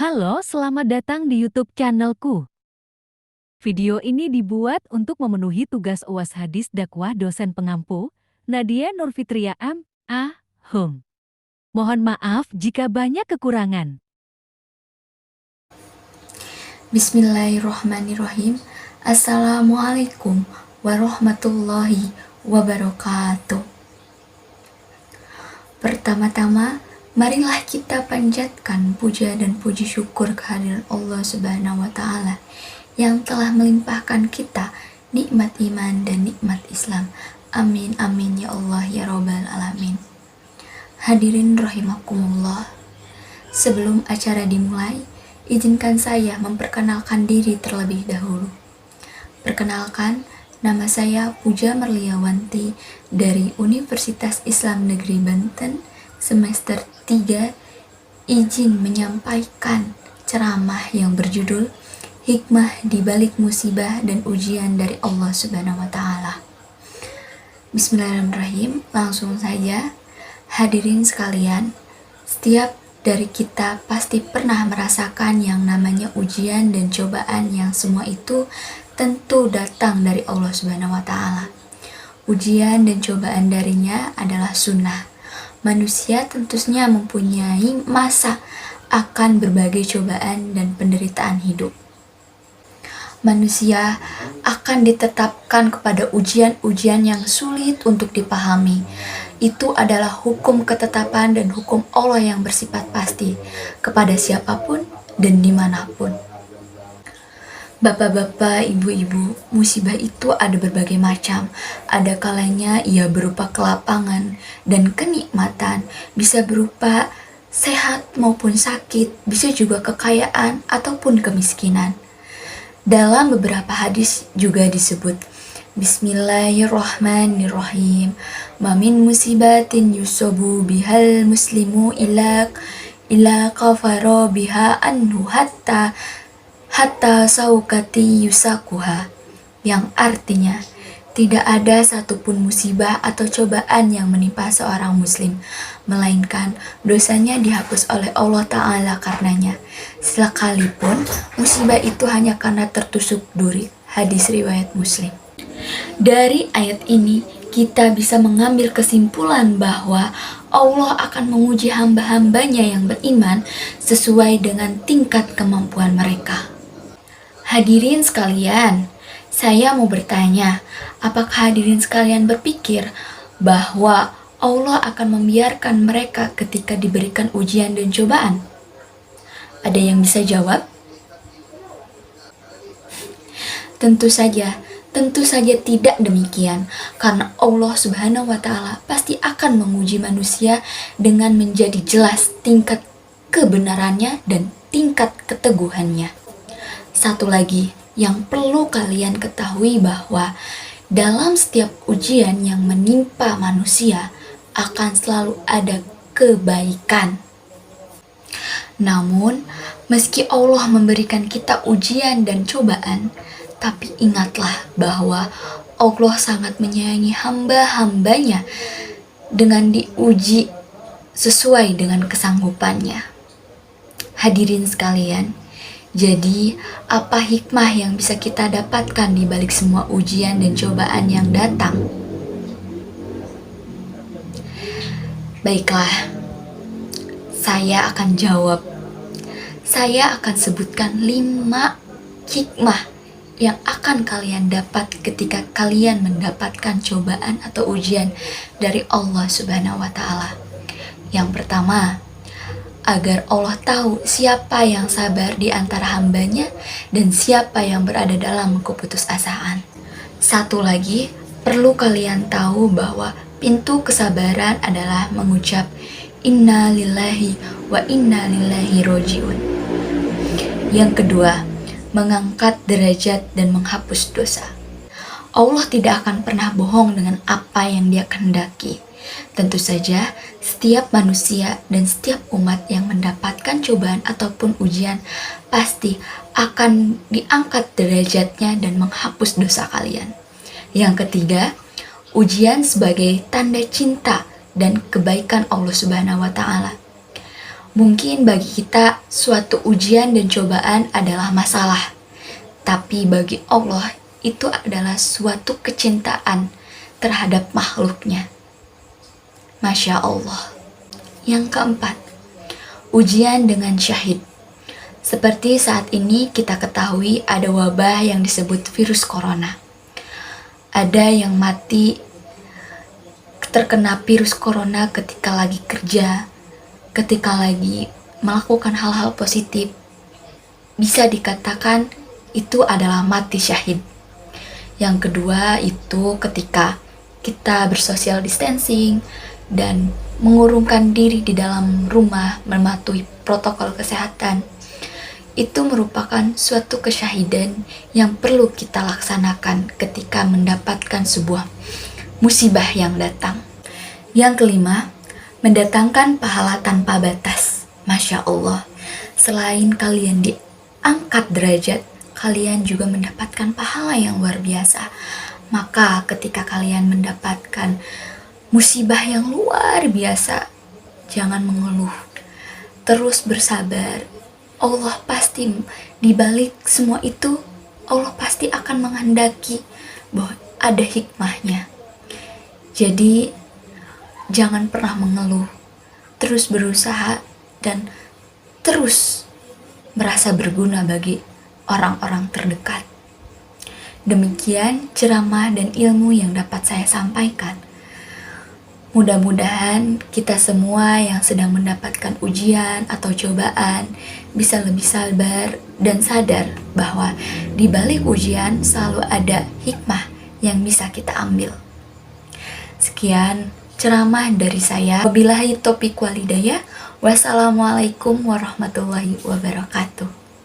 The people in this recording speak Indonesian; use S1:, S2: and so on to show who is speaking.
S1: Halo, selamat datang di YouTube channelku. Video ini dibuat untuk memenuhi tugas UAS Hadis Dakwah dosen pengampu, Nadia Nurfitria M.A. Hum. Mohon maaf jika banyak kekurangan.
S2: Bismillahirrohmanirrohim. Assalamualaikum warahmatullahi wabarakatuh. Pertama-tama, marilah kita panjatkan puja dan puji syukur kehadiran Allah Subhanahu wa Ta'ala yang telah melimpahkan kita nikmat iman dan nikmat Islam. Amin amin ya Allah ya Rabbal alamin. Hadirin rahimakumullah. Sebelum acara dimulai, izinkan saya memperkenalkan diri terlebih dahulu. Perkenalkan, nama saya Puja Merliawanti dari Universitas Islam Negeri Banten, semester 3, izin menyampaikan ceramah yang berjudul Hikmah di Balik Musibah dan Ujian dari Allah Subhanahu wa Ta'ala. Bismillahirrahmanirrahim. Langsung saja, hadirin sekalian, setiap dari kita pasti pernah merasakan yang namanya ujian dan cobaan, yang semua itu tentu datang dari Allah Subhanahu wa Ta'ala. Ujian dan cobaan darinya adalah sunnah. Manusia tentunya mempunyai masa akan berbagai cobaan dan penderitaan hidup. Manusia akan ditetapkan kepada ujian-ujian yang sulit untuk dipahami. Itu adalah hukum ketetapan dan hukum Allah yang bersifat pasti kepada siapapun dan dimanapun. Bapak-bapak, ibu-ibu, musibah itu ada berbagai macam. Ada kalanya ia berupa kelapangan dan kenikmatan, bisa berupa sehat maupun sakit, bisa juga kekayaan ataupun kemiskinan. Dalam beberapa hadis juga disebut, Bismillahirrahmanirrahim. Mamin musibatin yusobu bihal muslimu ila kafaro biha anhu hatta saukati yusakuha, yang artinya tidak ada satupun musibah atau cobaan yang menimpa seorang muslim, melainkan dosanya dihapus oleh Allah Ta'ala karenanya, sekalipun musibah itu hanya karena tertusuk duri. Hadis riwayat Muslim. Dari ayat ini kita bisa mengambil kesimpulan bahwa Allah akan menguji hamba-hambanya yang beriman sesuai dengan tingkat kemampuan mereka. Hadirin sekalian, saya mau bertanya, apakah hadirin sekalian berpikir bahwa Allah akan membiarkan mereka ketika diberikan ujian dan cobaan? Ada yang bisa jawab? Tentu saja tidak demikian, karena Allah Subhanahu wa Ta'ala pasti akan menguji manusia dengan menjadi jelas tingkat kebenarannya dan tingkat keteguhannya. Satu lagi yang perlu kalian ketahui bahwa dalam setiap ujian yang menimpa manusia akan selalu ada kebaikan. Namun, meski Allah memberikan kita ujian dan cobaan, tapi ingatlah bahwa Allah sangat menyayangi hamba-hambanya dengan diuji sesuai dengan kesanggupannya. Hadirin sekalian, jadi apa hikmah yang bisa kita dapatkan di balik semua ujian dan cobaan yang datang? Baiklah, saya akan jawab. Saya akan sebutkan 5 hikmah yang akan kalian dapat ketika kalian mendapatkan cobaan atau ujian dari Allah Subhanahu wa Ta'ala. Yang pertama, agar Allah tahu siapa yang sabar di antara hambanya dan siapa yang berada dalam keputusasaan. Satu lagi, perlu kalian tahu bahwa pintu kesabaran adalah mengucap Inna lillahi wa inna ilaihi roji'un. Yang kedua, mengangkat derajat dan menghapus dosa. Allah tidak akan pernah bohong dengan apa yang Dia kehendaki. Tentu saja, setiap manusia dan setiap umat yang mendapatkan cobaan ataupun ujian pasti akan diangkat derajatnya dan menghapus dosa kalian. Yang ketiga, ujian sebagai tanda cinta dan kebaikan Allah Subhanahu wa Ta'ala. Mungkin bagi kita suatu ujian dan cobaan adalah masalah, tapi bagi Allah itu adalah suatu kecintaan terhadap makhluknya. Masya Allah. Yang keempat, ujian dengan syahid. Seperti saat ini kita ketahui ada wabah yang disebut virus corona. Ada yang mati terkena virus corona ketika lagi kerja, ketika lagi melakukan hal-hal positif. Bisa dikatakan itu adalah mati syahid. Yang kedua itu ketika kita bersosial distancing dan mengurungkan diri di dalam rumah mematuhi protokol kesehatan. Itu merupakan suatu kesyahidan yang perlu kita laksanakan ketika mendapatkan sebuah musibah yang datang. Yang kelima, mendatangkan pahala tanpa batas. Masya Allah, selain kalian diangkat derajat, kalian juga mendapatkan pahala yang luar biasa. Maka ketika kalian mendapatkan musibah yang luar biasa, jangan mengeluh, terus bersabar. Allah pasti di balik semua itu, Allah pasti akan menghendaki bahwa ada hikmahnya. Jadi jangan pernah mengeluh, terus berusaha dan terus merasa berguna bagi orang-orang terdekat. Demikian ceramah dan ilmu yang dapat saya sampaikan. Mudah-mudahan kita semua yang sedang mendapatkan ujian atau cobaan bisa lebih sabar dan sadar bahwa di balik ujian selalu ada hikmah yang bisa kita ambil. Sekian ceramah dari saya. Wabillahi taufiq wal hidayah. Wassalamualaikum warahmatullahi wabarakatuh.